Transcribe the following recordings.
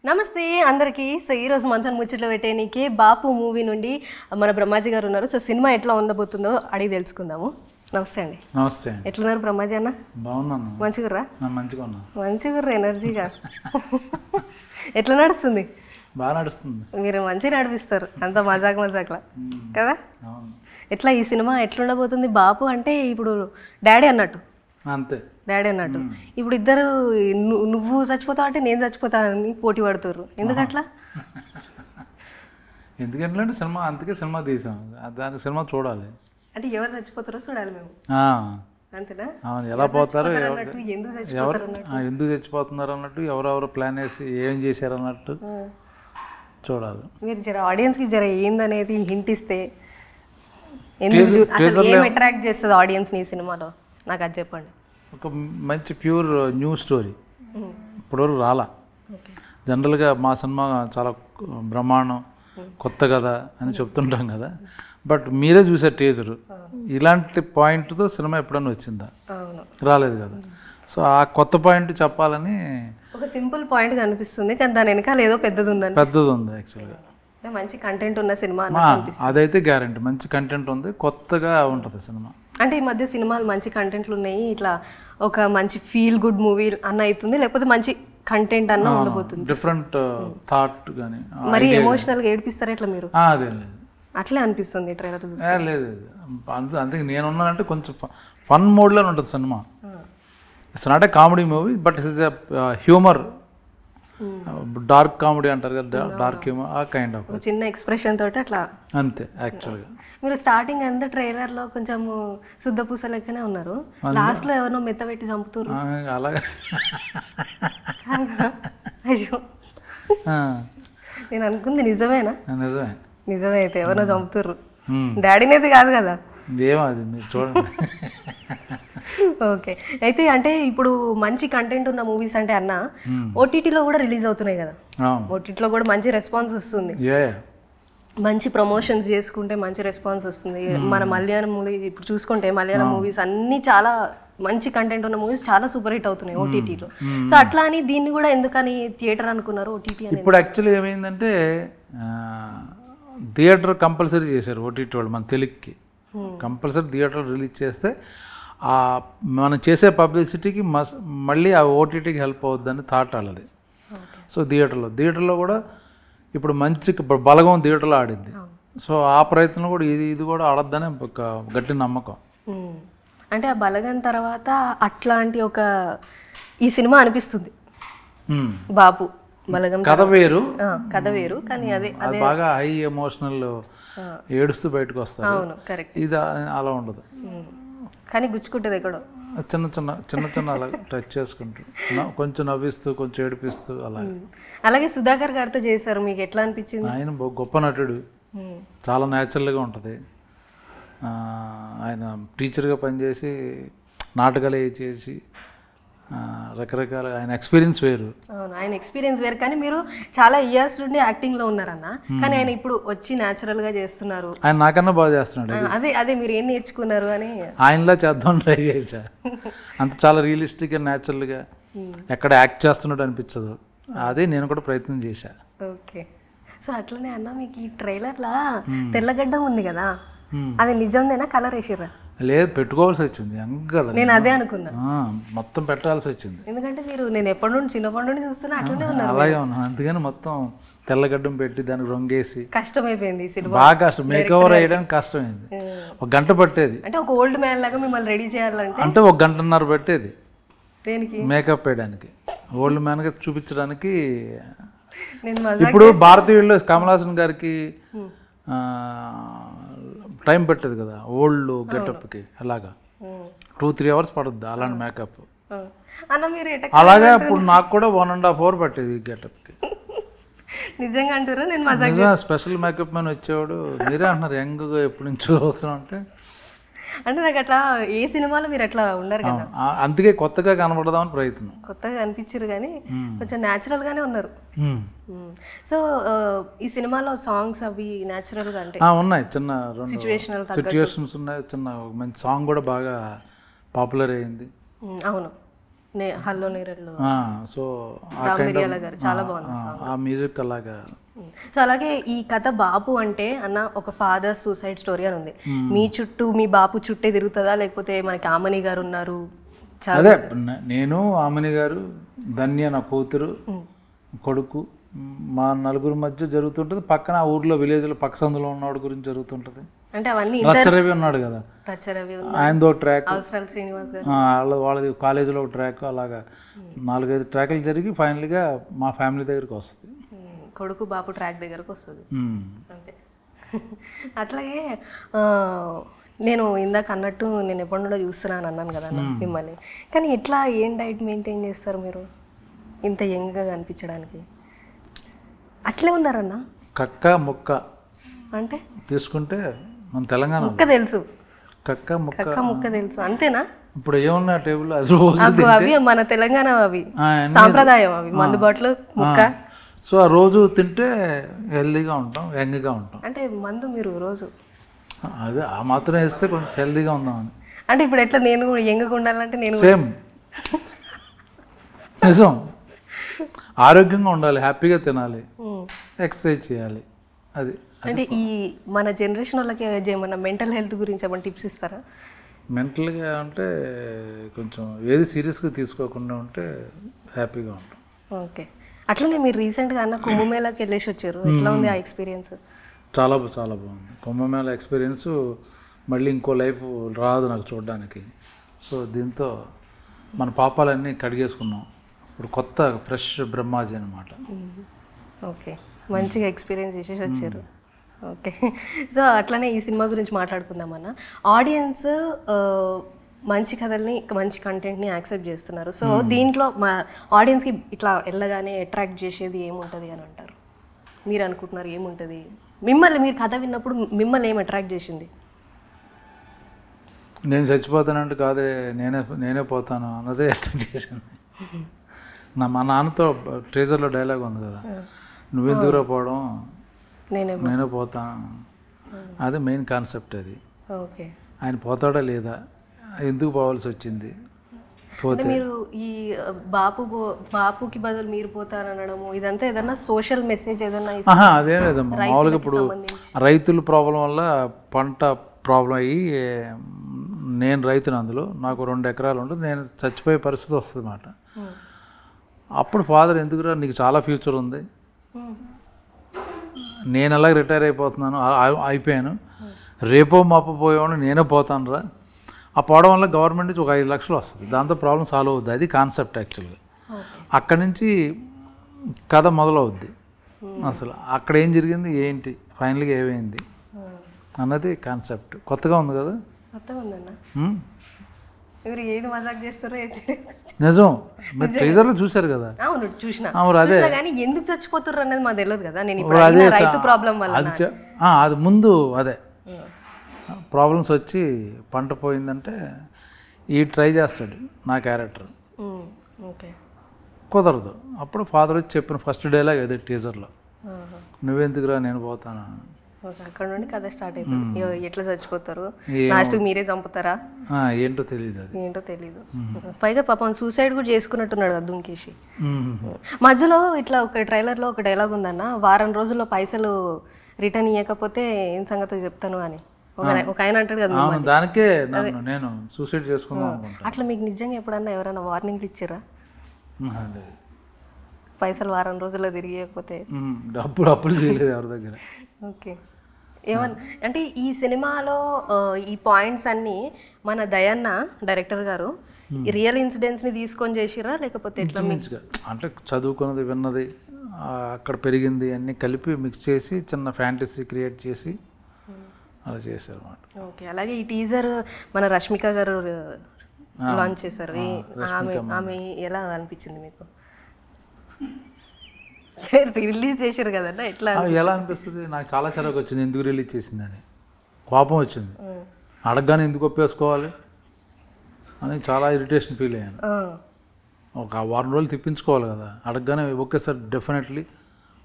నమస్తే అందరికీ. సో ఈరోజు మంతన్ ముచ్చట్లో పెట్టేనికి బాపు మూవీ నుండి మన బ్రహ్మాజీ గారు ఉన్నారు. సో సినిమా ఎట్లా ఉండబోతుందో అడిగి తెలుసుకుందాము. నమస్తే అండి. నమస్తే. ఎట్లున్నారు బ్రహ్మాజీ అన్న? బాగున్నాను. మంచిగుర్రా? మంచిగా ఉన్నా. మంచిగుర్రా, ఎనర్జీగా. ఎట్లా నడుస్తుంది? బాగా నడుస్తుంది. మీరు మంచిగా నడిపిస్తారు, అంత మజాక్లా కదా. ఎట్లా ఈ సినిమా ఎట్లుండబోతుంది? బాపు అంటే ఇప్పుడు డాడీ అన్నట్టు. అంతే, డాడీ అన్నట్టు. ఇప్పుడు ఇద్దరు నువ్వు చచ్చిపోతావు అంటే నేను చచ్చిపోతానని పోటీ పడుతుర్రు. ఎందుకట్లా? ఎందుకంటే సినిమా, అందుకే సినిమా తీసాం, దానికి సినిమా చూడాలి. అంటే ఎవరు చచ్చిపోతారో చూడాలి మేము, అంతేనా? ఎలా పోతారో, ఎందుకు చచ్చిపోతున్నారు అన్నట్టు, ఎవరెవరు ప్లాన్ వేసి ఏం చేశారు అన్నట్టు చూడాలి. మీరు జర ఆడియన్స్కి జర ఏందనేది హింట్ ఇస్తే, ఎందుకు అసలు ఏం అట్రాక్ట్ చేస్తుంది ఆడియన్స్ని ఈ సినిమాలో, నాకు అది చెప్పండి. ఒక మంచి ప్యూర్ న్యూ స్టోరీ, ఇప్పటివరకు రాలా. జనరల్గా మా సినిమా చాలా బ్రహ్మాండం, కొత్త కదా అని చెప్తుంటాం కదా, బట్ మీరే చూసే టీజరు, ఇలాంటి పాయింట్తో సినిమా ఎప్పుడన్నా వచ్చిందా? రాలేదు కదా. సో ఆ కొత్త పాయింట్ చెప్పాలని ఒక సింపుల్ పాయింట్ కనిపిస్తుంది, కానీ దాని వెనకాల ఏదో పెద్దది ఉంది యాక్చువల్గా. మంచి కంటెంట్ ఉన్న సినిమా అదైతే గ్యారెంటీ. మంచి కంటెంట్ ఉంది, కొత్తగా ఉంటుంది సినిమా. అంటే ఈ మధ్య సినిమాలు మంచి కంటెంట్లు ఉన్నాయి, ఇట్లా ఒక మంచి ఫీల్ గుడ్ మూవీ అన్న అవుతుంది, లేకపోతే మంచి కంటెంట్ అన్న ఉండబోతుంది, డిఫరెంట్ థాట్ కానీ. మరి ఎమోషనల్గా ఏడిపిస్తారా ఇట్లా మీరు? అదేం లేదు, అట్లే అనిపిస్తుంది ట్రైలర్ చూస్తే. లేదు, అందుకే నేనున్నానంటే కొంచెం ఫన్ మోడ్లోనే ఉంటుంది cinema. It's not a comedy movie, but it's a humour, dark comedy అంటారు కదా, డార్క్ హ్యూమర్, ఆ కైండ్ ఆఫ్ చిన్న ఎక్స్ప్రెషన్ తోటి అట్లా అంతే. యాక్చువల్గా మీరు స్టార్టింగ్ అంతా ట్రైలర్లో కొంచెం శుద్ధపూస లెక్కనే ఉన్నారు, లాస్ట్లో ఎవరినో మెత్త పెట్టి చంపుతారు. అలాగే అయ్యో, నేను అనుకుంది నిజమేనా? నిజమే. నిజమే అయితే ఎవరినో చంపుతారు, డాడీనేది కాదు కదా. ఏమో అది మీరు చూడండి. ఓకే, అయితే అంటే ఇప్పుడు మంచి కంటెంట్ ఉన్న మూవీస్ అంటే అన్న ఓటీటీలో కూడా రిలీజ్ అవుతున్నాయి కదా, ఓటీటీలో కూడా మంచి రెస్పాన్స్ వస్తుంది, మంచి ప్రమోషన్స్ చేసుకుంటే మంచి రెస్పాన్స్ వస్తుంది. మన మలయాళం మూవీ ఇప్పుడు చూసుకుంటే మలయాళం మూవీస్ అన్నీ చాలా మంచి కంటెంట్ ఉన్న మూవీస్ చాలా సూపర్ హిట్ అవుతున్నాయి ఓటీటీలో. సో అట్లా అని దీన్ని కూడా ఎందుకని థియేటర్ అనుకున్నారు ఓటీటీ అని? ఇప్పుడు యాక్చువల్లీ ఏమైందంటే థియేటర్ కంపల్సరీ చేశారు ఓటీటీ వాళ్ళు. మన తెలుగుకి కంపల్సరీ థియేటర్ రిలీజ్ చేస్తే మనం చేసే పబ్లిసిటీకి మళ్ళీ ఆ ఓటీటీకి హెల్ప్ అవుద్దని థాట్ వాళ్ళది. సో థియేటర్లో కూడా ఇప్పుడు మంచి బలగం థియేటర్లో ఆడింది. సో ఆ ప్రయత్నం కూడా ఇది కూడా ఆడద్దని ఒక గట్టి నమ్మకం. అంటే ఆ బలగం తర్వాత అట్లాంటి ఒక ఈ సినిమా అనిపిస్తుంది. బాపు బలగం కథ వేరు కానీ అదే బాగా హై ఎమోషనల్, ఏడుస్తూ బయటకు వస్తారు. అవును, కరెక్ట్. ఇది అలా ఉండదు, కానీ గుచ్చుకుంటుంది ఎక్కడో, చిన్న అలా టచ్ చేసుకుంటూ, కొంచెం నవ్విస్తూ కొంచెం ఏడిపిస్తూ అలా. అలాగే సుధాకర్ గారితో చేశారు, మీకు ఎట్లా అనిపించింది? ఆయన గొప్ప నటుడు, చాలా న్యాచురల్గా ఉంటుంది. ఆయన టీచర్గా పనిచేసి నాటకాలు చేసి రకరకాల, ఆయన ఎక్స్పీరియన్స్ వేరు. అవును, ఆయన ఎక్స్పీరియన్స్ వేరు, కానీ మీరు చాలా ఇయర్స్ నుండి యాక్టింగ్లో ఉన్నారన్న, కానీ ఆయన ఇప్పుడు వచ్చి న్యాచురల్గా చేస్తున్నారు. ఆయన నాకన్నా బాగా చేస్తున్నాడు. అదే మీరు ఏం నేర్చుకున్నారు అని ఆయనలా చేద్దాం ట్రై చేశా. అంత చాలా రియలిస్టిక్గా న్యాచురల్గా, ఎక్కడ యాక్ట్ చేస్తున్నాడు అనిపించదు. అదే నేను కూడా ప్రయత్నం చేశా. ఓకే, సో అట్లనే అన్న మీకు ఈ ట్రైలర్లా తెల్లగడ్డ ఉంది కదా, అది నిజందేనా కలర్ వేసిర్రా? లేదు, పెట్టుకోవాల్సి వచ్చింది. కదా నేను అదే అనుకున్నా, మొత్తం పెట్టాల్సి వచ్చింది. ఎందుకంటే నేను ఎప్పటి నుండి చిన్నప్పటి నుండి చూస్తున్నా అట్లనే ఉన్నా, అలాగే ఉన్నాను. అందుకని మొత్తం తెల్లగడ్డం పెట్టి దానికి రంగేసి కష్టమైపోయింది సినిమా. బాగా కష్టం, మేకవర్ వేయడానికి కష్టమైంది. 1 గంట పట్టేది. అంటే ఒక ఓల్డ్ మ్యాన్ లాగా మిమ్మల్ని రెడీ చేయాలంటే అంటే 1 గంటన్నర పట్టేది దేనికి? మేకప్ వేయడానికి, ఓల్డ్ మ్యాన్గా చూపించడానికి. ఇప్పుడు భారతీయుల్లో కమల్ హాసన్ గారికి టైం పెట్టదు కదా ఓల్డ్ గెటప్కి, అలాగా 2-3 అవర్స్ పడుద్ది అలాంటి మేకప్. అలాగే ఇప్పుడు నాకు కూడా 1.5 hour పట్టేది ఈ గెటప్కి. నిజంగా అంటారా? నేను నిజంగా స్పెషల్ మేకప్ మ్యాన్ వచ్చేవాడు. మీరే అంటున్నారు యంగ్గా ఎప్పుడు నుంచి వస్తున్నా అంటే నాకు అట్లా ఏ సినిమాలో మీరు అట్లా ఉన్నారు కదా, అందుకే కొత్తగా కనబడదామని ప్రయత్నం. కొత్తగా అనిపించారు కానీ కొంచెం న్యాచురల్ గానే ఉన్నారు. సో ఈ సినిమాలో సాంగ్స్ అవి న్యాచురల్ గా అంటే ఉన్నాయి, చిన్న సిచ్యువేషన్స్ ఉన్నాయి. చిన్న మంచి సాంగ్ కూడా బాగా పాపులర్ అయింది. అవును, హల్లో నేరల్లో సో రామ్ మిరియాల గారు చాలా బాగుంది సాంగ్. ఆ మ్యూజిక్ అలాగా. సో అలాగే ఈ కథ బాపు అంటే అన్న ఒక ఫాదర్ సూసైడ్ స్టోరీ అని ఉంది. మీ చుట్టూ మీ బాపు చుట్టే తిరుగుతుందా, లేకపోతే మనకి ఆమని గారు ఉన్నారు అదే నేను, ఆమని గారు, ధన్య నా కూతురు, కొడుకు, మా నలుగురు మధ్య జరుగుతుంటుంది. పక్కన ఆ ఊర్లో విలేజ్లో పక్క సందులో ఉన్నవాడు గురించి జరుగుతుంటుంది. అంటే అవన్నీ రచ్చరవి ఉన్నాడు కదా, ఆయనదో ట్రాక్, అవసరాలు శ్రీనివాస్ గారు వాళ్ళది కాలేజీలో ఒక ట్రాక్, అలాగా 4-5 ట్రాకులు జరిగి ఫైనల్గా మా ఫ్యామిలీ దగ్గరికి వస్తుంది. కొడుకు బాపు ట్రాక్ దగ్గరకు వస్తుంది అంతే. అట్లాగే నేను ఇందాక అన్నట్టు నేను ఎప్పటి నుండో చూస్తున్నాను అన్నాను కదా మిమ్మల్ని, కానీ ఎట్లా ఏం డైట్ మెయింటైన్ చేస్తారు మీరు ఇంత యంగ్గా కనిపించడానికి? అట్లే ఉన్నారన్న. కక్క ముక్క అంటే తీసుకుంటే మన తెలంగాణ ముక్క తెలుసు, కక్క ముక్క తెలుసు అంతేనా? ఇప్పుడు ఏమన్నా టేబుల్ అది అవి మన తెలంగాణ అవి సాంప్రదాయం, అవి మందుబాటులో ముక్క. సో ఆ రోజు తింటే హెల్దీగా ఉంటాం, యంగ్గా ఉంటాం. అంటే మందు మీరు రోజు అదే ఆ మాత్రం వేస్తే కొంచెం హెల్దీగా ఉందామని. అంటే ఇప్పుడు ఎట్లా నేను యంగ్గా ఉండాలంటే నేను సేమ్ నిజం, ఆరోగ్యంగా ఉండాలి, హ్యాపీగా తినాలి, ఎక్సర్సైజ్ చేయాలి. అది అంటే ఈ మన జనరేషన్ వాళ్ళకి ఏమన్నా మెంటల్ హెల్త్ గురించి ఏమైనా టిప్స్ ఇస్తారా? మెంటల్గా అంటే కొంచెం ఏది సీరియస్గా తీసుకోకుండా ఉంటే హ్యాపీగా ఉంటాం. ఓకే. అట్లనే మీరు రీసెంట్గా అన్న కుంభమేళాకి వెళ్ళేసి వచ్చారు, ఎట్లా ఉంది ఆ ఎక్స్పీరియన్స్? చాలా చాలా బాగుంది. కుంభమేళ ఎక్స్పీరియన్స్ మళ్ళీ ఇంకో లైఫ్ రాదు నాకు చూడడానికి. సో దీంతో మన పాపాలన్నీ కడిగేసుకున్నాం. ఇప్పుడు కొత్త ఫ్రెష్ బ్రహ్మాజీ అనమాట. ఓకే, మంచిగా ఎక్స్పీరియన్స్ చేసేసి వచ్చారు. ఓకే. సో అట్లనే ఈ సినిమా గురించి మాట్లాడుకుందామన్న. ఆడియన్స్ మంచి కథల్ని, మంచి కంటెంట్ని యాక్సెప్ట్ చేస్తున్నారు. సో దీంట్లో మా ఆడియన్స్కి ఇట్లా వెళ్ళగానే అట్రాక్ట్ చేసేది ఏముంటుంది అని అంటారు? మీరు అనుకుంటున్నారు ఏముంటుంది? మిమ్మల్ని మీరు కథ విన్నప్పుడు మిమ్మల్ని ఏం అట్రాక్ట్ చేసింది? నేను కాదే నేనే పోతాను అన్నదే అట్రాక్ట్ చేసింది. మా నాన్నతో ట్రేజర్లో డైలాగ్ ఉంది కదా, నువ్వెందుకురా పోవడం, నేనే పోతాను, అదే మెయిన్ కాన్సెప్ట్. అది ఓకే. ఆయన పోతాడా లేదా, ఎందుకు పోవాల్సి వచ్చింది, పోతే మీరు ఈ బాపుకి బదులు మీరు పోతారనడము ఇదంతా ఏదన్నా సోషల్ మెసేజ్ ఏదన్నా? అదే లేదమ్మా, మామూలుగా ఇప్పుడు రైతుల ప్రాబ్లం వల్ల పంట ప్రాబ్లం అయ్యి, నేను రైతును, అందులో నాకు 2 ఎకరాలు ఉంటుంది, నేను చచ్చిపోయే పరిస్థితి వస్తుంది అన్నమాట. అప్పుడు ఫాదర్ ఎందుకురా నీకు చాలా ఫ్యూచర్ ఉంది, నేను అలాగే రిటైర్ అయిపోయాను, రేపో మాపో పోయేవాడు నేనే పోతాను రా, ఆ పోవడం వల్ల గవర్నమెంట్ నుంచి ఒక 5 లక్షలు వస్తుంది, దాంతో ప్రాబ్లం సాల్వ్ అవుద్ది. అది కాన్సెప్ట్ యాక్చువల్గా. అక్కడి నుంచి కథ మొదలవుద్ది. అసలు అక్కడ ఏం జరిగింది, ఏంటి, ఫైనల్గా ఏమైంది అన్నది కాన్సెప్ట్. కొత్తగా ఉంది కదా. కొత్తగా ఉందన్న. మీరు ఏది మజాక్ చేస్తారో నిజం, మీరు ట్రైజర్లో చూశారు కదా. అవును చూసిన, అదే కానీ ఎందుకు చచ్చిపోతున్నారు అనేది మాకు తెలియదు కదా. నేను ఇప్పుడు అదే రైతు ప్రాబ్లం వల్ల అది ముందు అదే ప్రాబ్లమ్స్ వచ్చి పంట పోయిందంటే ఈ ట్రై చేస్తాడు నా క్యారెక్టర్, కుదరదు. అప్పుడు ఫాదర్ వచ్చి చెప్పిన ఫస్ట్ డైలాగ్ అదే టీజర్లో, నువ్వెందుకురా నేను పోతాను. అక్కడ నుండి కథ స్టార్ట్ అవుతుంది. ఎట్లా చచ్చిపోతారు, లాస్ట్ మీరే చంపుతారా, ఏంటో తెలియదు. పైగా పాపం సూసైడ్ కూడా చేసుకున్నట్టున్నాడు కదా దుంకేసి. మధ్యలో ఇట్లా ఒక ట్రైలర్లో ఒక డైలాగ్ ఉందన్న, వారం రోజుల్లో పైసలు రిటర్న్ ఇవ్వకపోతే ఏం సంగతి చెప్తాను అని ఒక ఆయన అంటాడు కదా. దానికే నేను సూసైడ్ చేసుకుందాం. అట్లా మీకు నిజంగా ఎప్పుడన్నా ఎవరైనా వార్నింగ్లు ఇచ్చారా? పైసలు వారం రోజుల్లో తిరిగిపోతే అప్పులు చేయలేదు ఎవరి దగ్గర. ఓకే. ఏమన్నా అంటే ఈ సినిమాలో ఈ పాయింట్స్ అన్నీ మన దయన్న డైరెక్టర్ గారు రియల్ ఇన్సిడెంట్స్ని తీసుకొని చేసిరా, లేకపోతే ఎట్లా? అంటే చదువుకున్నది, విన్నది, అక్కడ పెరిగింది అన్నీ కలిపి మిక్స్ చేసి చిన్న ఫ్యాంటసీ క్రియేట్ చేసి అలా చేశారు అన్నమాట. ఓకే. అలాగే ఈ టీజర్ మన రష్మిక గారు లాంచ్ చేశారు. ఆమె ఎలా అనిపించింది మీకు? రిలీజ్ చేశారు కదన్నా, ఎట్లా ఎలా అనిపిస్తుంది? నాకు చాలా చిరాకు వచ్చింది, ఎందుకు రిలీజ్ చేసిందని కోపం వచ్చింది. అడగగానే ఎందుకు ఒప్పేసుకోవాలి అని చాలా ఇరిటేషన్ ఫీల్ అయ్యాను. ఒక వారం రోజులు తిప్పించుకోవాలి కదా, అడగగానే ఓకే సార్ డెఫినెట్లీ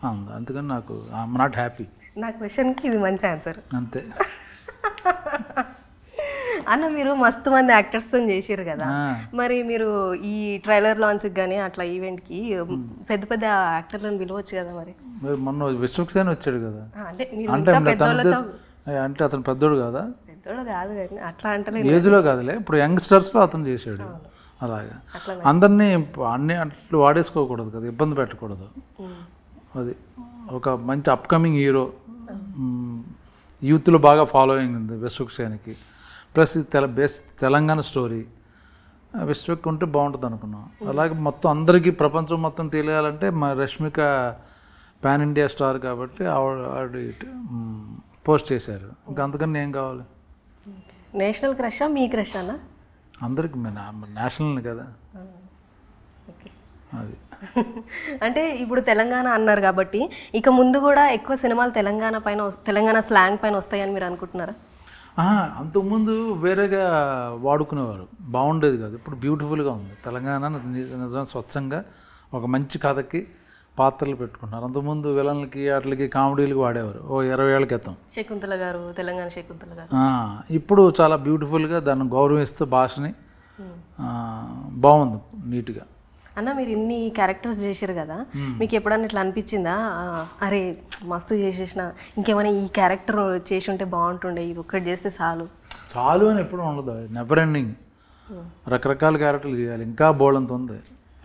అంది. అందుకని నాకు ఐఎమ్ నాట్ హ్యాపీ. నా క్వశ్చన్కి ఇది మంచి ఆన్సర్. అంతే. అన్న మీరు మస్తు మంది యాక్టర్స్తో చేసిర్రు కదా, మరి మీరు ఈ ట్రైలర్ లాంచ్కి కానీ అట్లా ఈవెంట్కి పెద్ద పెద్ద యాక్టర్లను పిలవచ్చు కదా మరి. మొన్న విశ్వక్సేన్ వచ్చాడు కదా, అంటే అంటే అతను పెద్దోడు కదా, పెద్దోడు కాదు కానీ అట్లా అంటే ఏజ్లో కాదులే, ఇప్పుడు యంగ్స్టర్స్లో అతను చేశాడు. అలాగా అందరినీ అన్ని అట్లు వాడేసుకోకూడదు కదా, ఇబ్బంది పెట్టకూడదు. అది ఒక మంచి అప్కమింగ్ హీరో, యూత్లో బాగా ఫాలోయింగ్ ఉంది విశ్వక్సేన్కి. ప్లస్ తెలంగాణ స్టోరీ విశ్వక్ ఉంటే బాగుంటుంది అనుకున్నాం. అలాగే మొత్తం అందరికీ ప్రపంచం మొత్తం తెలియాలంటే మా రష్మిక పాన్ ఇండియా స్టార్ కాబట్టి ఆవిడ పోస్ట్ చేశారు. ఇంకా అంతకన్నా ఏం కావాలి? నేషనల్ క్రషా మీ క్రష్ అన్న? అందరికి నేషనల్ కదా అది. అంటే ఇప్పుడు తెలంగాణ అన్నారు కాబట్టి ఇక ముందు కూడా ఎక్కువ సినిమాలు తెలంగాణ స్లాంగ్ పైన వస్తాయని మీరు అనుకుంటున్నారా? అంతకుముందు వేరేగా వాడుకునేవారు, బాగుండేది కాదు. ఇప్పుడు బ్యూటిఫుల్గా ఉంది తెలంగాణ. నిజంగా స్వచ్ఛంగా ఒక మంచి కథకి పాత్రలు పెట్టుకుంటున్నారు. అంతకుముందు విలన్లకి వాటికి కామెడీలకు వాడేవారు 20 ఏళ్ళ క్రితం. శకుంతల గారు, తెలంగాణ శకుంతల గారు. ఇప్పుడు చాలా బ్యూటిఫుల్గా దాన్ని గౌరవిస్తూ భాషని బాగుంది నీట్గా. అన్న మీరు ఇన్ని క్యారెక్టర్స్ చేశారు కదా, మీకు ఎప్పుడన్నా ఇట్లా అనిపించిందా, అరే మస్తు చేసేసిన ఇంకేమైనా ఈ క్యారెక్టర్ చేసి ఉంటే బాగుంటుండే, ఇది ఒక్కటి చేస్తే చాలు అని ఎప్పుడు ఉండదు. నెవర్ ఎండింగ్ రకరకాల క్యారెక్టర్లు చేయాలి, ఇంకా బోల్డంత ఉంది.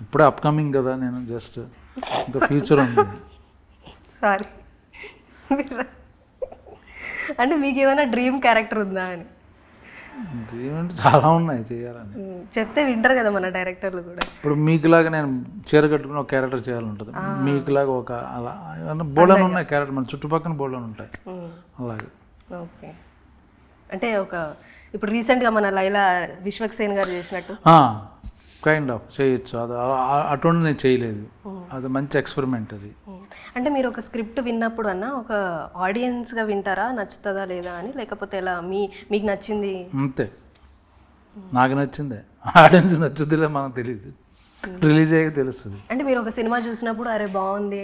ఇప్పుడే అప్కమింగ్ కదా, నేను జస్ట్ ఇంకా ఫ్యూచర్ ఉంది. సారీ అంటే మీకు ఏమైనా డ్రీమ్ క్యారెక్టర్ ఉందా అని? డ్రీమ్ అంటే చాలా ఉన్నాయి చేయాలని, చెప్తే వింటారు కదా మన డైరెక్టర్లు కూడా. ఇప్పుడు మీకులాగా నేను చీర కట్టుకుని ఒక క్యారెక్టర్ చేయాలంటుంది, మీకులాగా ఒక అలా బోల్డన్ ఉన్నాయి క్యారెక్టర్, మన చుట్టుపక్కల బోల్డన్ ఉంటాయి అలాగే. ఓకే, అంటే ఒక ఇప్పుడు రీసెంట్గా మన లైలా విశ్వక్సేన్ గారు చేసినట్టు కైండ్ ఆఫ్ చేయొచ్చు. అది అటువంటి నేను చేయలేదు, అది మంచి ఎక్స్పెరిమెంట్ అది. అంటే మీరు ఒక స్క్రిప్ట్ విన్నప్పుడు అన్న ఒక ఆడియన్స్గా వింటారా, నచ్చుతుందా లేదా అని, లేకపోతే ఎలా మీకు నచ్చింది అంతే? నాకు నచ్చిందే, ఆడియన్స్ నచ్చుద్దిలే మనకు తెలియదు, రిలీజ్ అయ్యాక తెలుస్తుంది. అంటే మీరు ఒక సినిమా చూసినప్పుడు అరే బాగుంది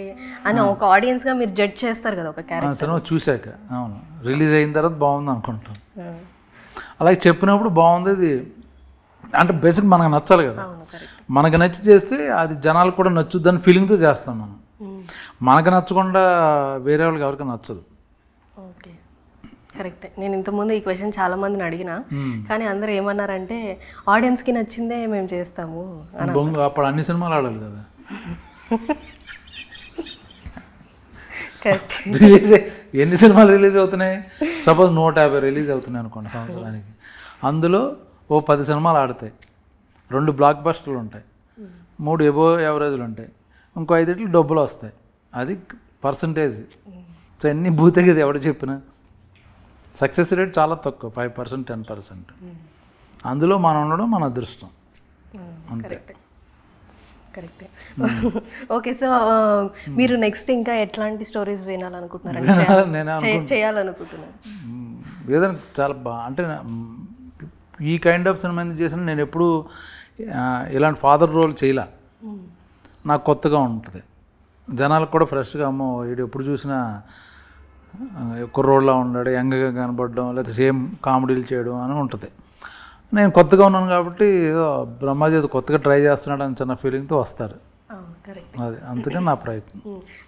అని ఒక ఆడియన్స్గా మీరు జడ్జ్ చేస్తారు కదా ఒక క్యారెక్టర్. సినిమా చూశాక, అవును, రిలీజ్ అయిన తర్వాత బాగుంది అనుకుంటాం. అలాగే చెప్పినప్పుడు బాగుంది ఇది అంటే బేసిక్ మనకు నచ్చాలి కదా, మనకు నచ్చి చేస్తే అది జనాలకు కూడా నచ్చుద్దని ఫీలింగ్తో చేస్తాం మనం. మనకు నచ్చకుండా వేరే వాళ్ళకి ఎవరికి నచ్చదు. ఓకే, కరెక్టే. నేను ఇంతకుముందు ఈ క్వశ్చన్ చాలా మందిని అడిగినా, కానీ అందరూ ఏమన్నారంటే ఆడియన్స్కి నచ్చిందే మేము చేస్తాము. అప్పుడు అన్ని సినిమాలు ఆడాలి కదా. రిలీజ్ ఎన్ని సినిమాలు రిలీజ్ అవుతున్నాయి? సపోజ్ 150 రిలీజ్ అవుతున్నాయి అనుకోండి సంవత్సరానికి. అందులో 10 సినిమాలు ఆడతాయి, 2 బ్లాక్ బస్టర్లు ఉంటాయి, 3 ఎబో యావరేజ్లు ఉంటాయి, ఇంకో 5 డబ్బులు వస్తాయి. అది పర్సంటేజ్. సో ఎన్ని భూతగిది ఎవడు చెప్పినా సక్సెస్ రేట్ చాలా తక్కువ, 5%, 10%. అందులో మనం ఉండడం మన అదృష్టం అంతే. కరెక్టే. ఓకే, సో మీరు నెక్స్ట్ ఇంకా ఎట్లాంటి స్టోరీస్ వినాలనుకుంటున్నారు, చేయాలనుకుంటున్నారు? ఏదైనా చాలా అంటే ఈ కైండ్ ఆఫ్ సినిమా ఎందుకు చేసిన, నేను ఎప్పుడు ఇలాంటి ఫాదర్ రోల్ చేయలే, నాకు కొత్తగా ఉంటుంది. జనాలకు కూడా ఫ్రెష్గా అమ్మో వీడు ఎప్పుడు చూసినా కుర్రోడ్లా ఉన్నాడు, యంగ్గా కనపడడం, లేకపోతే సేమ్ కామెడీలు చేయడం అని ఉంటుంది. నేను కొత్తగా ఉన్నాను కాబట్టి ఏదో బ్రహ్మాజీ ఏదో కొత్తగా ట్రై చేస్తున్నాడు అని చిన్న ఫీలింగ్తో వస్తారు. అది అందుకని నా ప్రయత్నం.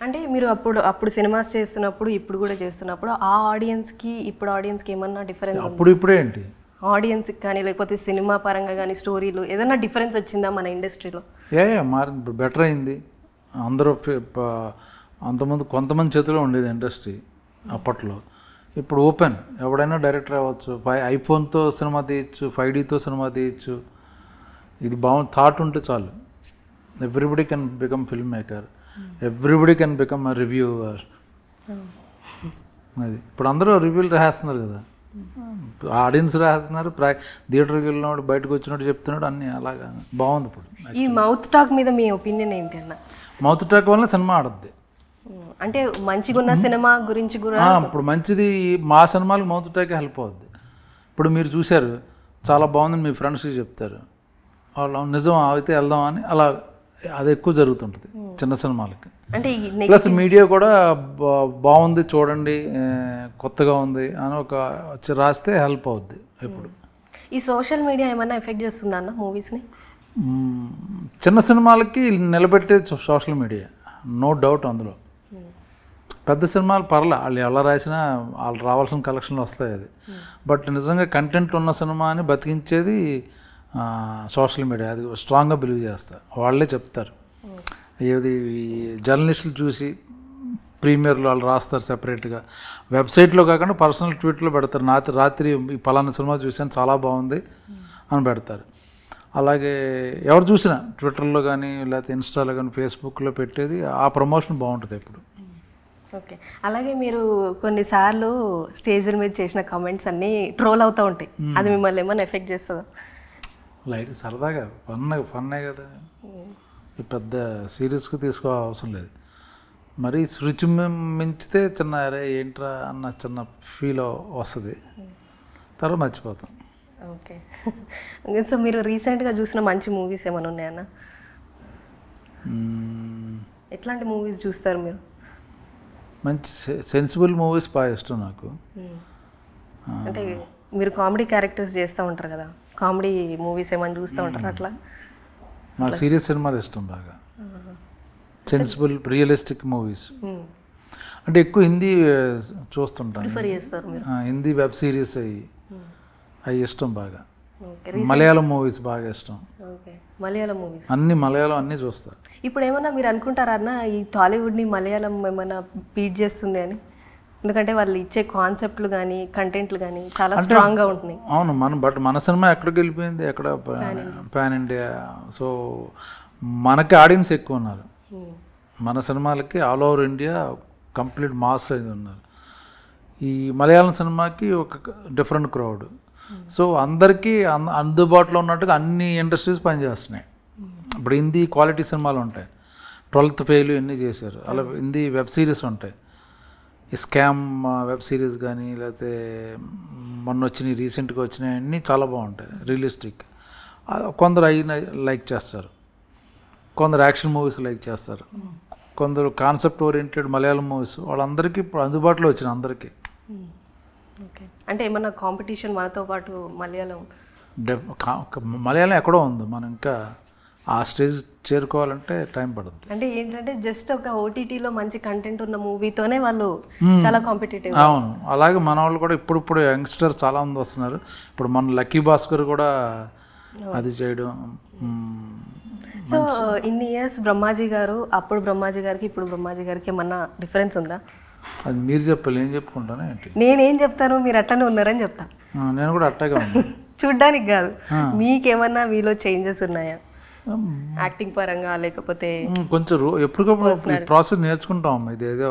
అంటే మీరు అప్పుడు సినిమాస్ చేస్తున్నప్పుడు ఇప్పుడు కూడా చేస్తున్నప్పుడు ఆ ఆడియన్స్కి ఇప్పుడు ఆడియన్స్కి ఏమన్నా డిఫరెన్స్? ఇప్పుడే ఏంటి ఆడియన్స్కి కానీ లేకపోతే సినిమా పరంగా కానీ స్టోరీలు ఏదైనా డిఫరెన్స్ వచ్చిందా మన ఇండస్ట్రీలో? మారింది, ఇప్పుడు బెటర్ అయింది. అందరూ అంతమంది కొంతమంది చేతిలో ఉండేది ఇండస్ట్రీ అప్పట్లో. ఇప్పుడు ఓపెన్, ఎవడైనా డైరెక్టర్ అవ్వచ్చు, ఐఫోన్తో సినిమా తీయచ్చు, 5Dతో సినిమా తీయచ్చు. ఇది థాట్ ఉంటే చాలు. Everybody can become film maker, everybody can become a reviewer. అది ఇప్పుడు అందరూ రివ్యూలు రాసేస్తున్నారు కదా, ఆడియన్స్ రాస్తున్నారు, థియేటర్కి వెళ్ళినప్పుడు బయటకు వచ్చినట్టు చెప్తున్నాడు అన్నీ. అలాగా బాగుంది. ఇప్పుడు ఈ మౌత్ టాక్ మీద మీ ఒపీనియన్ ఏంటి అన్న? మౌత్ టాక్ వల్ల సినిమా ఆడద్ది. అంటే మంచిగా ఉన్న సినిమా గురించి కూడా ఇప్పుడు మంచిది మా సినిమాలకు మౌత్ టాక్ హెల్ప్ అవుద్ది. ఇప్పుడు మీరు చూశారు చాలా బాగుందని మీ ఫ్రెండ్స్కి చెప్తారు, వాళ్ళు నిజం అయితే వెళ్దాం అని, అలా అది ఎక్కువ జరుగుతుంటుంది చిన్న సినిమాలకి. అంటే ప్లస్ మీడియా కూడా బాగుంది చూడండి, కొత్తగా ఉంది అని ఒక రాస్తే హెల్ప్ అవుద్ది. ఇప్పుడు ఈ సోషల్ మీడియా ఏమైనా ఎఫెక్ట్ చేస్తుందా అన్న మూవీస్ని? చిన్న సినిమాలకి నిలబెట్టేది సోషల్ మీడియా, నో డౌట్ అందులో. పెద్ద సినిమాలు పర్లే, వాళ్ళు ఎలా రాసినా వాళ్ళు రావాల్సిన కలెక్షన్లు వస్తాయి అది. బట్ నిజంగా కంటెంట్ ఉన్న సినిమా అని బతికించేది సోషల్ మీడియా. అది స్ట్రాంగ్గా బిలీవ్ చేస్తారు, వాళ్ళే చెప్తారు. ఏది జర్నలిస్టులు చూసి ప్రీమియర్లో వాళ్ళు రాస్తారు సెపరేట్గా, వెబ్సైట్లో కాకుండా పర్సనల్ ట్వీట్లో పెడతారు. రాత్రి ఈ పలానా సినిమా చూసాను చాలా బాగుంది అని పెడతారు. అలాగే ఎవరు చూసినా ట్విట్టర్లో కానీ లేకపోతే ఇన్స్టాలో కానీ ఫేస్బుక్లో పెట్టేది ఆ ప్రమోషన్ బాగుంటుంది ఎప్పుడు. ఓకే. అలాగే మీరు కొన్నిసార్లు స్టేజ్ల మీద చేసిన కామెంట్స్ అన్నీ ట్రోల్ అవుతూ ఉంటాయి, అది మిమ్మల్ని ఏమైనా ఎఫెక్ట్ చేస్తుందా? లైట్ సరదాగా ఫన్నే కదా, ఈ పెద్ద సీరియస్గా తీసుకో అవసరం లేదు. మరి శృచి మించితే చిన్న అరే ఏంట్రా అన్న చిన్న ఫీల్ వస్తుంది, తర్వాత మర్చిపోతాం. ఓకే. సో మీరు రీసెంట్గా చూసిన మంచి మూవీస్ ఏమైనా ఉన్నాయన్న? ఎట్లాంటి మూవీస్ చూస్తారు మీరు? మంచి సెన్సిబుల్ మూవీస్ బాగా ఇష్టం నాకు. అంటే మీరు కామెడీ క్యారెక్టర్స్ చేస్తూ ఉంటారు కదా, కామెడీ మూవీస్ ఏమైనా చూస్తూ ఉంటారు అట్లా? నాకు సీరియస్ సినిమాలు ఇష్టం బాగా, సెన్సిబుల్ రియలిస్టిక్ మూవీస్. అంటే ఎక్కువ హిందీ చూస్తుంటాను, ప్రిఫర్ చేస్తారు మీరు? హిందీ వెబ్ సిరీస్ అవి ఇష్టం బాగా. మలయాళం మూవీస్ బాగా ఇష్టం. ఓకే. మలయాళం మూవీస్ మలయాళం అన్నీ చూస్తా. ఇప్పుడు ఏమన్నా మీరు అనుకుంటారా అన్న ఈ టాలీవుడ్ని మలయాళం ఏమైనా బీట్ చేస్తుంది అని? ఎందుకంటే వాళ్ళు ఇచ్చే కాన్సెప్ట్లు కానీ కంటెంట్లు కానీ చాలా స్ట్రాంగ్గా ఉంటున్నాయి. అవును, మన సినిమా ఎక్కడికి వెళ్ళిపోయింది, ఎక్కడ పాన్ ఇండియా. సో మనకి ఆడియన్స్ ఎక్కువ ఉన్నారు, మన సినిమాలకి all over India complete mass అయింది ఉన్నారు. ఈ మలయాళం సినిమాకి ఒక డిఫరెంట్ క్రౌడ్. సో అందరికీ అందుబాటులో ఉన్నట్టుగా అన్ని ఇండస్ట్రీస్ పనిచేస్తున్నాయి. ఇప్పుడు హిందీ క్వాలిటీ సినిమాలు ఉంటాయి, 12th ఫెయిల్ ఇన్ని చేశారు. అలా హిందీ వెబ్ సిరీస్ ఉంటాయి, ఈ స్కామ్ వెబ్ సిరీస్ కానీ లేకపోతే మొన్న వచ్చినాయి రీసెంట్గా వచ్చినాయి అన్నీ చాలా బాగుంటాయి, రియలిస్టిక్. కొందరు అయిన లైక్ చేస్తారు, కొందరు యాక్షన్ మూవీస్ లైక్ చేస్తారు, కొందరు కాన్సెప్ట్ ఓరియంటెడ్ మలయాళం మూవీస్. వాళ్ళందరికీ ఇప్పుడు అందుబాటులో వచ్చిన అందరికీ. ఓకే. అంటే ఏమన్నా కాంపిటీషన్ మనతో పాటు మలయాళం ఎక్కడో ఉంది, మనం ఇంకా ఆ స్టేజ్ చేరుకోవాలంటే టైం పడుతుంది. అంటే ఏంటంటే జస్ట్ ఒక ఓటీటీలో మంచి కంటెంట్ ఉన్న మూవీతోనే వాళ్ళు చాలా కాంపిటేటివ్. అవును, అలాగే మన వాళ్ళు కూడా ఇప్పుడు యంగ్స్టర్స్ చాలా మంది వస్తున్నారు. ఇప్పుడు మన లక్కీ భాస్కర్ కూడా అది చేయడం. సో ఇన్ని ఇయర్స్ బ్రహ్మాజీ గారు, అప్పుడు బ్రహ్మాజీ గారికి ఇప్పుడు బ్రహ్మాజీ గారికి ఏమన్నా డిఫరెన్స్ ఉందా? అది మీరు చెప్పాలి, నేను చెప్పుకుంటాను ఏంటి? నేనేం చెప్తాను, మీరు అట్లనే ఉన్నారని చెప్తా. నేను కూడా అట్టాగా ఉన్నాను. చూడ్డానికి కాదు, మీకేమన్నా మీలో చేంజెస్ ఉన్నాయా యాక్టింగ్ పరంగా? లేకపోతే కొంచెం ఎప్పటికప్పుడు ప్రాసెస్ నేర్చుకుంటాం. ఇదేదో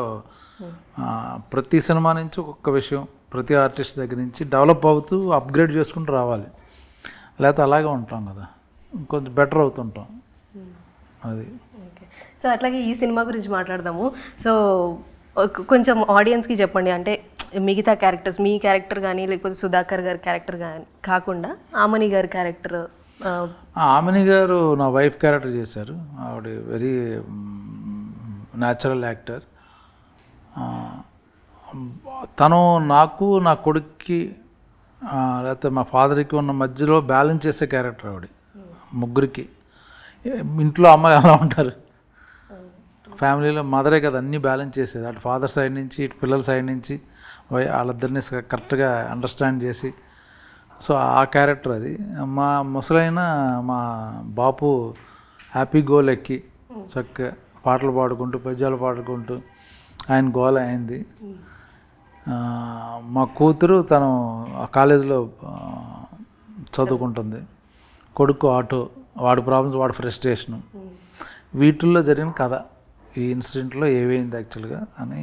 ప్రతి సినిమా నుంచి ఒక్కొక్క విషయం, ప్రతి ఆర్టిస్ట్ దగ్గర నుంచి డెవలప్ అవుతూ అప్గ్రేడ్ చేసుకుంటూ రావాలి, లేకపోతే అలాగే ఉంటాం కదా, కొంచెం బెటర్ అవుతుంటాం అది. సో అట్లాగే ఈ సినిమా గురించి మాట్లాడదాము. సో కొంచెం ఆడియన్స్కి చెప్పండి, అంటే మిగతా క్యారెక్టర్స్, మీ క్యారెక్టర్ కానీ లేకపోతే సుధాకర్ గారి క్యారెక్టర్ కానీ కాకుండా ఆమని గారి క్యారెక్టర్. ఆమని గారు నా వైఫ్ క్యారెక్టర్ చేశారు. ఆవిడ వెరీ న్యాచురల్ యాక్టర్. తను నాకు, నా కొడుక్కి లేకపోతే మా ఫాదర్కి ఉన్న మధ్యలో బ్యాలెన్స్ చేసే క్యారెక్టర్ ఆవిడ. ముగ్గురికి ఇంట్లో అమ్మాయి ఎలా ఉంటారు, ఫ్యామిలీలో మదరే కదా అన్నీ బ్యాలెన్స్ చేసేది. అటు ఫాదర్ సైడ్ నుంచి ఇటు పిల్లల సైడ్ నుంచి వాళ్ళిద్దరిని కరెక్ట్గా అండర్స్టాండ్ చేసి, సో ఆ క్యారెక్టర్ అది. మా ముసలైన మా బాపు హ్యాపీ గోల్ ఎక్కి చక్కగా పాటలు పాడుకుంటూ పద్యాలు పాడుకుంటూ ఆయన గోల్ అయింది. మా కూతురు తను ఆ కాలేజీలో చదువుకుంటుంది, కొడుకు ఆటో, వాడి ప్రాబ్లమ్స్, వాడి ఫ్రస్ట్రేషను, వీటిల్లో జరిగిన కథ, ఈ ఇన్సిడెంట్లో ఏమైంది యాక్చువల్గా అని.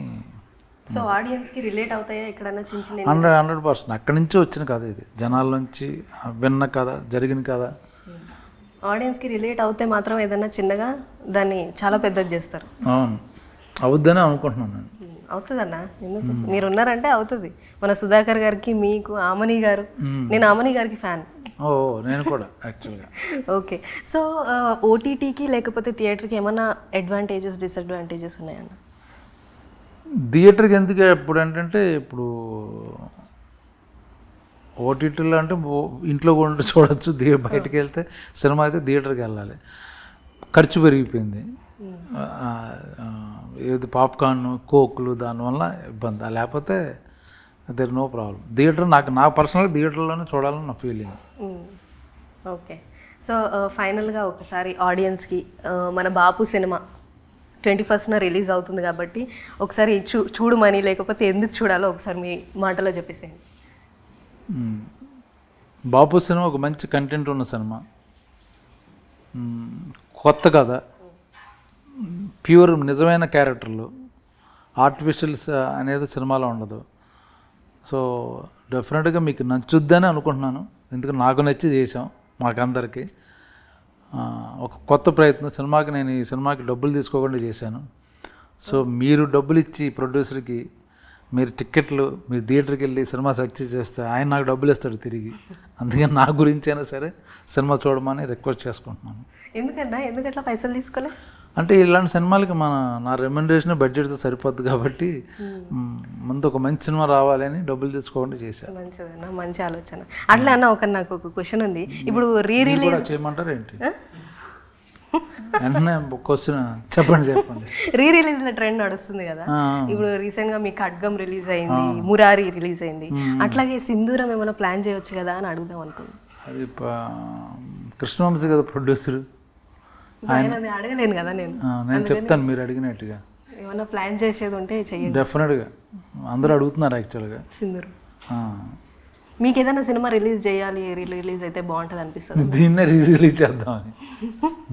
సో ఆడియన్స్కి రిలేట్ అవుతాయా ఎక్కడన్నా చిన్న చిన్న? 100% అక్కడి నుంచి వచ్చిన కథ ఇది, జనాల నుంచి విన్న కథ, జరిగిన కథ. ఆడియన్స్కి రిలేట్ అవుతే మాత్రం ఏదన్నా చిన్నగా దాన్ని చాలా పెద్దది చేస్తారు. అవును, అవుద్దని అనుకుంటున్నాను నేను. అవుతుందన్నా, ఎందుకు? మీరు ఉన్నారంటే అవుతుంది. మన సుధాకర్ గారికి, మీకు, ఆమని గారు. నేను ఆమని గారికి ఫ్యాన్. ఓ, నేను కూడా యాక్చువల్గా. ఓకే. సో ఓటీటీకి లేకపోతే థియేటర్కి ఏమన్నా అడ్వాంటేజెస్, డిసడ్వాంటేజెస్ ఉన్నాయన్న? థియేటర్కి ఎందుకు ఇప్పుడు ఏంటంటే, ఇప్పుడు ఓటీటీలో అంటే ఇంట్లో కూడా చూడొచ్చు, బయటికి వెళ్తే సినిమా అయితే థియేటర్కి వెళ్ళాలి. ఖర్చు పెరిగిపోయింది, ఏది పాప్కార్న్ కోక్లు, దానివల్ల ఇబ్బంది. లేకపోతే దెర్ నో ప్రాబ్లం. థియేటర్ నాకు పర్సనల్గా థియేటర్లోనే చూడాలని నా ఫీలింగ్. ఓకే. సో ఫైనల్గా ఒకసారి ఆడియన్స్కి మన బాపు సినిమా 21st రిలీజ్ అవుతుంది కాబట్టి ఒకసారి చూడమని, లేకపోతే ఎందుకు చూడాలో ఒకసారి మీ మాటలో చెప్పేసేయండి. బాపు సినిమా ఒక మంచి కంటెంట్ ఉన్న సినిమా, కొత్త కథ, ప్యూర్ నిజమైన క్యారెక్టర్లు, ఆర్టిఫిషియల్స్ అనేది సినిమాలో ఉండదు. సో డెఫినెట్గా మీకు నచ్చుద్దని అనుకుంటున్నాను, ఎందుకంటే నాకు నచ్చి చేసాం మాకందరికీ. ఒక కొత్త ప్రయత్నం సినిమాకి. నేను ఈ సినిమాకి డబ్బులు తీసుకోకుండా చేశాను. సో మీరు డబ్బులు ఇచ్చి ప్రొడ్యూసర్కి మీరు టిక్కెట్లు, మీరు థియేటర్కి వెళ్ళి సినిమా సక్సెస్ చేస్తే ఆయన నాకు డబ్బులు ఇస్తాడు తిరిగి. అందుకని నా గురించి అయినా సరే సినిమా చూడమని రిక్వెస్ట్ చేసుకుంటున్నాను. ఎందుకట్లా పైసలు తీసుకోలే అంటే ఇలాంటి సినిమాలకి నా రెమ్యునరేషన్ బడ్జెట్తో సరిపోద్ది కాబట్టి ముందు ఒక మంచి సినిమా రావాలని డబ్బులు తీసుకోకుండా చేశాను. మంచిదన్నా, మంచి ఆలోచన. అట్లా అన్న నాకు ఒక క్వశ్చన్ ఉంది. ఇప్పుడు రిలీజ్ చేయమంటారు ఏంటి? వెంటనే క్వశ్చన్ చెప్పండి. రిలీజ్ల ట్రెండ్ నడుస్తుంది కదా. ఇప్పుడు రీసెంట్గా మీ ఖడ్గం రిలీజ్ అయింది, మురారి రిలీజ్ అయింది, అట్లాగే సింధూరం ఏమైనా ప్లాన్ చేయొచ్చు కదా అని అడుగుదాం అనుకున్నాను. అది కృష్ణవంశీ కదా ప్రొడ్యూసర్, అడగలేను కదా నేను చెప్తాను మీరు అడిగినట్టుగా. ఏమన్నా ప్లాన్ చేసేది ఉంటే చెయ్యండి. డెఫినెట్గా అందరూ అడుగుతున్నారు యాక్చువల్గా. సింధూరం మీకు ఏదైనా సినిమా రిలీజ్ చేయాలి, రిలీజ్ అయితే బాగుంటుంది అనిపిస్తుంది? దీన్నే రిలీజ్ చేద్దామని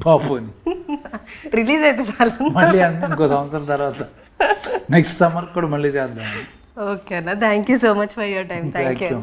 బాపుని. రిలీజ్ అయితే చాలు, మళ్ళీ అంటే ఇంకో సంవత్సరం తర్వాత నెక్స్ట్ సమ్మర్ కూడా మళ్ళీ చేద్దాం. ఓకే అన్న, thank you so much for your time. Thank you.